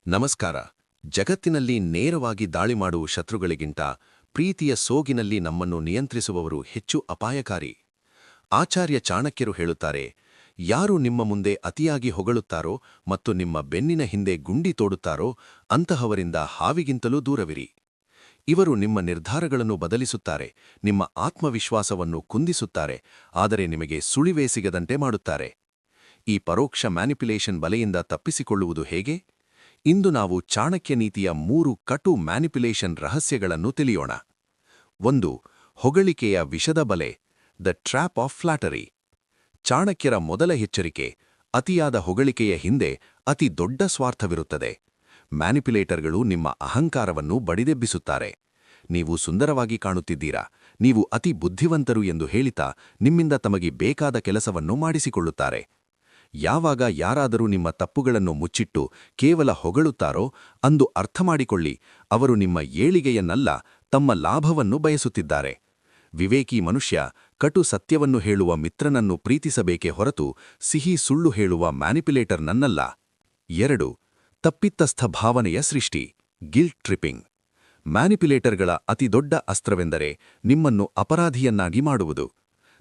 ನಮಸ್ಕಾರ. ಜಗತ್ತಿನಲ್ಲಿ ನೇರವಾಗಿ ದಾಳಿ ಮಾಡುವ ಶತ್ರುಗಳಿಗಿಂತ ಪ್ರೀತಿಯ ಸೋಗಿನಲ್ಲಿ ನಮ್ಮನ್ನು ನಿಯಂತ್ರಿಸುವವರು ಹೆಚ್ಚು ಅಪಾಯಕಾರಿ. ಆಚಾರ್ಯ ಚಾಣಕ್ಯರು ಹೇಳುತ್ತಾರೆ, ಯಾರು ನಿಮ್ಮ ಮುಂದೆ ಅತಿಯಾಗಿ ಹೊಗಳುತ್ತಾರೋ ಮತ್ತು ನಿಮ್ಮ ಬೆನ್ನಿನ ಹಿಂದೆ ಗುಂಡಿ ತೋಡುತ್ತಾರೋ ಅಂತಹವರಿಂದ ಹಾವಿಗಿಂತಲೂ ದೂರವಿರಿ. ಇವರು ನಿಮ್ಮ ನಿರ್ಧಾರಗಳನ್ನು ಬದಲಿಸುತ್ತಾರೆ, ನಿಮ್ಮ ಆತ್ಮವಿಶ್ವಾಸವನ್ನು ಕುಂದಿಸುತ್ತಾರೆ, ಆದರೆ ನಿಮಗೆ ಸುಳಿವೇ ಸಿಗದಂತೆ ಮಾಡುತ್ತಾರೆ. ಈ ಪರೋಕ್ಷ ಮ್ಯಾನಿಪ್ಯುಲೇಷನ್ ಬಲೆಯಿಂದ ತಪ್ಪಿಸಿಕೊಳ್ಳುವುದು ಹೇಗೆ? ಇಂದು ನಾವು ಚಾಣಕ್ಯ ನೀತಿಯ 3 ಕಟು ಮ್ಯಾನಿಪ್ಯುಲೇಷನ್ ರಹಸ್ಯಗಳನ್ನು ತಿಳಿಯೋಣ. 1. ಹೊಗಳಿಕೆಯ ವಿಷದ ಬಲೆ, ದ ಟ್ರ್ಯಾಪ್ ಆಫ್ ಫ್ಲಾಟರಿ. ಚಾಣಕ್ಯರ ಮೊದಲ ಎಚ್ಚರಿಕೆ, ಅತಿಯಾದ ಹೊಗಳಿಕೆಯ ಹಿಂದೆ ಅತಿ ದೊಡ್ಡ ಸ್ವಾರ್ಥವಿರುತ್ತದೆ. ಮ್ಯಾನಿಪ್ಯುಲೇಟರ್ಗಳು ನಿಮ್ಮ ಅಹಂಕಾರವನ್ನು ಬಡಿದೆಬ್ಬಿಸುತ್ತಾರೆ. ನೀವು ಸುಂದರವಾಗಿ ಕಾಣುತ್ತಿದ್ದೀರಾ, ನೀವು ಅತಿ ಬುದ್ಧಿವಂತರು ಎಂದು ಹೇಳಿತಾ ನಿಮ್ಮಿಂದ ತಮಗೆ ಬೇಕಾದ ಕೆಲಸವನ್ನು ಮಾಡಿಸಿಕೊಳ್ಳುತ್ತಾರೆ. ಯಾವಾಗ ಯಾರಾದರೂ ನಿಮ್ಮ ತಪ್ಪುಗಳನ್ನು ಮುಚ್ಚಿಟ್ಟು ಕೇವಲ ಹೊಗಳುತ್ತಾರೋ ಅಂದು ಅರ್ಥಮಾಡಿಕೊಳ್ಳಿ, ಅವರು ನಿಮ್ಮ ಏಳಿಗೆಯನ್ನಲ್ಲ, ತಮ್ಮ ಲಾಭವನ್ನು ಬಯಸುತ್ತಿದ್ದಾರೆ. ವಿವೇಕಿ ಮನುಷ್ಯ ಕಟು ಸತ್ಯವನ್ನು ಹೇಳುವ ಮಿತ್ರನನ್ನು ಪ್ರೀತಿಸಬೇಕೇ ಹೊರತು ಸಿಹಿ ಸುಳ್ಳು ಹೇಳುವ ಮ್ಯಾನಿಪ್ಯುಲೇಟರ್ನನ್ನಲ್ಲ. 2. ತಪ್ಪಿತಸ್ಥ ಭಾವನೆಯ ಸೃಷ್ಟಿ, ಗಿಲ್ಟ್ ಟ್ರಿಪ್ಪಿಂಗ್. ಮ್ಯಾನಿಪ್ಯುಲೇಟರ್ಗಳ ಅತಿದೊಡ್ಡ ಅಸ್ತ್ರವೆಂದರೆ ನಿಮ್ಮನ್ನು ಅಪರಾಧಿಯನ್ನಾಗಿ ಮಾಡುವುದು.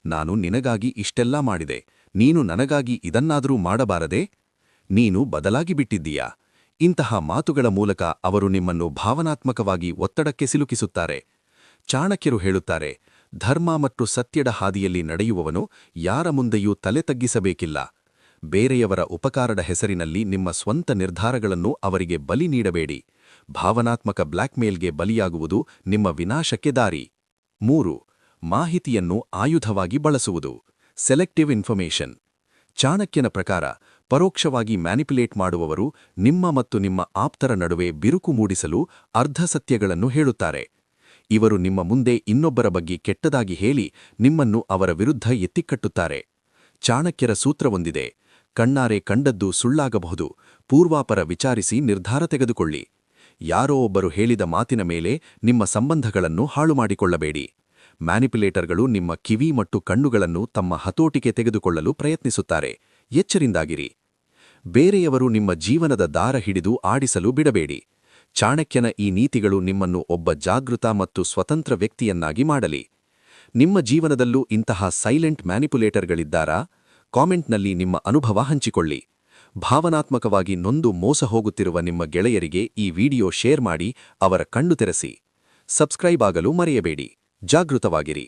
ನಾನು ನಿನಗಾಗಿ ಇಷ್ಟೆಲ್ಲಾ ಮಾಡಿದೆ, ನೀನು ನನಗಾಗಿ ಇದನ್ನಾದರೂ ಮಾಡಬಾರದೆ? ನೀನು ಬದಲಾಗಿ ಬಿಟ್ಟಿದ್ದೀಯಾ? ಇಂತಹ ಮಾತುಗಳ ಮೂಲಕ ಅವರು ನಿಮ್ಮನ್ನು ಭಾವನಾತ್ಮಕವಾಗಿ ಒತ್ತಡಕ್ಕೆ ಸಿಲುಕಿಸುತ್ತಾರೆ. ಚಾಣಕ್ಯರು ಹೇಳುತ್ತಾರೆ, ಧರ್ಮ ಮತ್ತು ಸತ್ಯದ ಹಾದಿಯಲ್ಲಿ ನಡೆಯುವವನು ಯಾರ ಮುಂದೆಯೂ ತಲೆ ತಗ್ಗಿಸಬೇಕಿಲ್ಲ. ಬೇರೆಯವರ ಉಪಕಾರದ ಹೆಸರಿನಲ್ಲಿ ನಿಮ್ಮ ಸ್ವಂತ ನಿರ್ಧಾರಗಳನ್ನು ಅವರಿಗೆ ಬಲಿ ನೀಡಬೇಡಿ. ಭಾವನಾತ್ಮಕ ಬ್ಲ್ಯಾಕ್ಮೇಲ್ಗೆ ಬಲಿಯಾಗುವುದು ನಿಮ್ಮ ವಿನಾಶಕ್ಕೆ ದಾರಿ. 3. ಮಾಹಿತಿಯನ್ನು ಆಯುಧವಾಗಿ ಬಳಸುವುದು, ಸೆಲೆಕ್ಟಿವ್ ಇನ್ಫಾರ್ಮೇಷನ್. ಚಾಣಕ್ಯನ ಪ್ರಕಾರ ಪರೋಕ್ಷವಾಗಿ ಮ್ಯಾನಿಪ್ಯುಲೇಟ್ ಮಾಡುವವರು ನಿಮ್ಮ ಮತ್ತು ನಿಮ್ಮ ಆಪ್ತರ ನಡುವೆ ಬಿರುಕು ಮೂಡಿಸಲು ಅರ್ಧಸತ್ಯಗಳನ್ನು ಹೇಳುತ್ತಾರೆ. ಇವರು ನಿಮ್ಮ ಮುಂದೆ ಇನ್ನೊಬ್ಬರ ಬಗ್ಗೆ ಕೆಟ್ಟದಾಗಿ ಹೇಳಿ ನಿಮ್ಮನ್ನು ಅವರ ವಿರುದ್ಧ ಎತ್ತಿಕಟ್ಟುತ್ತಾರೆ. ಚಾಣಕ್ಯರ ಸೂತ್ರವೊಂದಿದೆ, ಕಣ್ಣಾರೆ ಕಂಡದ್ದು ಸುಳ್ಳಾಗಬಹುದು, ಪೂರ್ವಾಪರ ವಿಚಾರಿಸಿ ನಿರ್ಧಾರ ತೆಗೆದುಕೊಳ್ಳಿ. ಯಾರೋ ಒಬ್ಬರು ಹೇಳಿದ ಮಾತಿನ ಮೇಲೆ ನಿಮ್ಮ ಸಂಬಂಧಗಳನ್ನು ಹಾಳು ಮಾಡಿಕೊಳ್ಳಬೇಡಿ. ಮ್ಯಾನಿಪ್ಯುಲೇಟರ್ಗಳು ನಿಮ್ಮ ಕಿವಿ ಮತ್ತು ಕಣ್ಣುಗಳನ್ನು ತಮ್ಮ ಹತೋಟಿಗೆ ತೆಗೆದುಕೊಳ್ಳಲು ಪ್ರಯತ್ನಿಸುತ್ತಾರೆ. ಎಚ್ಚರಿಂದಾಗಿರಿ. ಬೇರೆಯವರು ನಿಮ್ಮ ಜೀವನದ ದಾರ ಹಿಡಿದು ಆಡಿಸಲು ಬಿಡಬೇಡಿ. ಚಾಣಕ್ಯನ ಈ ನೀತಿಗಳು ನಿಮ್ಮನ್ನು ಒಬ್ಬ ಜಾಗೃತ ಮತ್ತು ಸ್ವತಂತ್ರ ವ್ಯಕ್ತಿಯನ್ನಾಗಿ ಮಾಡಲಿ. ನಿಮ್ಮ ಜೀವನದಲ್ಲೂ ಇಂತಹ ಸೈಲೆಂಟ್ ಮ್ಯಾನಿಪ್ಯುಲೇಟರ್ಗಳಿದ್ದಾರಾ? ಕಾಮೆಂಟ್ನಲ್ಲಿ ನಿಮ್ಮ ಅನುಭವ ಹಂಚಿಕೊಳ್ಳಿ. ಭಾವನಾತ್ಮಕವಾಗಿ ನೊಂದು ಮೋಸ ಹೋಗುತ್ತಿರುವ ನಿಮ್ಮ ಗೆಳೆಯರಿಗೆ ಈ ವಿಡಿಯೋ ಶೇರ್ ಮಾಡಿ ಅವರ ಕಣ್ಣು ತೆರೆಸಿ. ಸಬ್ಸ್ಕ್ರೈಬ್ ಆಗಲು ಮರೆಯಬೇಡಿ. ಜಾಗೃತವಾಗಿರಿ.